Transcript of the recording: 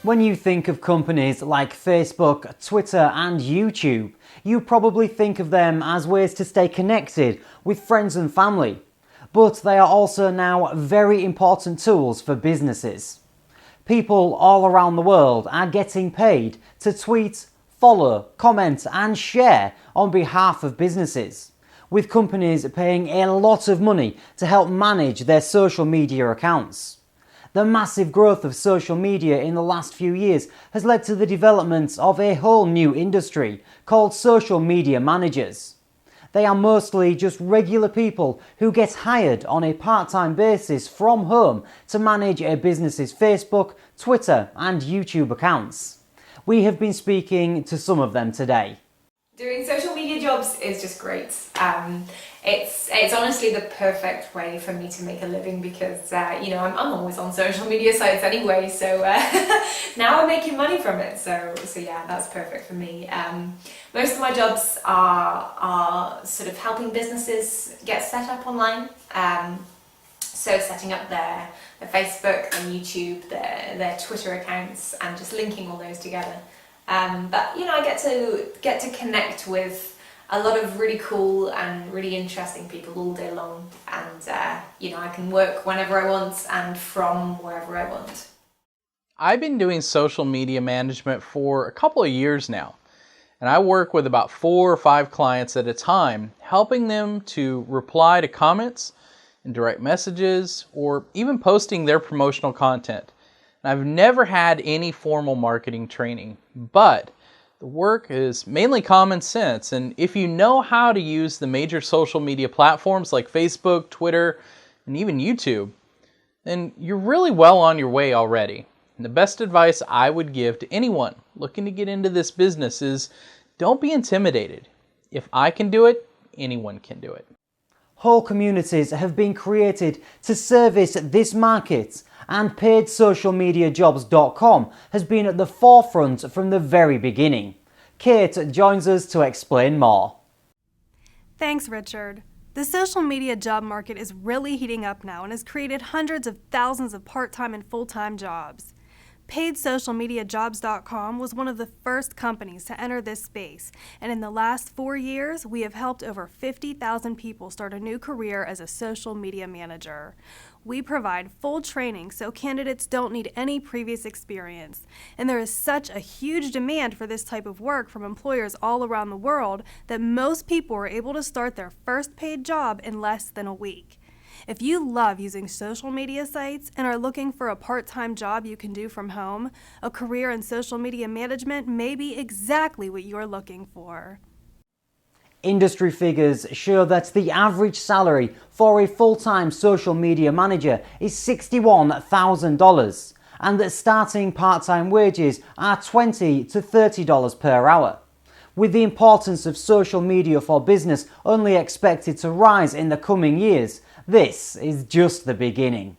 When you think of companies like Facebook, Twitter and YouTube, you probably think of them as ways to stay connected with friends and family. But they are also now very important tools for businesses. People all around the world are getting paid to tweet, follow, comment and share on behalf of businesses, with companies paying a lot of money to help manage their social media accounts. The massive growth of social media in the last few years has led to the development of a whole new industry called social media managers. They are mostly just regular people who get hired on a part-time basis from home to manage a business's Facebook, Twitter and YouTube accounts. We have been speaking to some of them today. Doing social media jobs is just great. It's honestly the perfect way for me to make a living because I'm always on social media sites anyway, so now I'm making money from it. So yeah, that's perfect for me. Most of my jobs are sort of helping businesses get set up online. So setting up their Facebook, their YouTube, their Twitter accounts, and just linking all those together. But I get to connect with a lot of really cool and really interesting people all day long, and I can work whenever I want and from wherever I want. I've been doing social media management for a couple of years now, and I work with about 4 or 5 clients at a time, helping them to reply to comments and direct messages or even posting their promotional content. I've never had any formal marketing training, but the work is mainly common sense, and if you know how to use the major social media platforms like Facebook, Twitter, and even YouTube, then you're really well on your way already. And the best advice I would give to anyone looking to get into this business is don't be intimidated. If I can do it, anyone can do it. Whole communities have been created to service this market, and PaidSocialMediaJobs.com has been at the forefront from the very beginning. Kate joins us to explain more. Thanks, Richard. The social media job market is really heating up now and has created hundreds of thousands of part-time and full-time jobs. PaidSocialMediaJobs.com was one of the first companies to enter this space, and in the last 4 years, we have helped over 50,000 people start a new career as a social media manager. We provide full training so candidates don't need any previous experience, and there is such a huge demand for this type of work from employers all around the world that most people are able to start their first paid job in less than a week. If you love using social media sites and are looking for a part-time job you can do from home, a career in social media management may be exactly what you're looking for. Industry figures show that the average salary for a full-time social media manager is $61,000 and that starting part-time wages are $20 to $30 per hour. With the importance of social media for business only expected to rise in the coming years, this is just the beginning.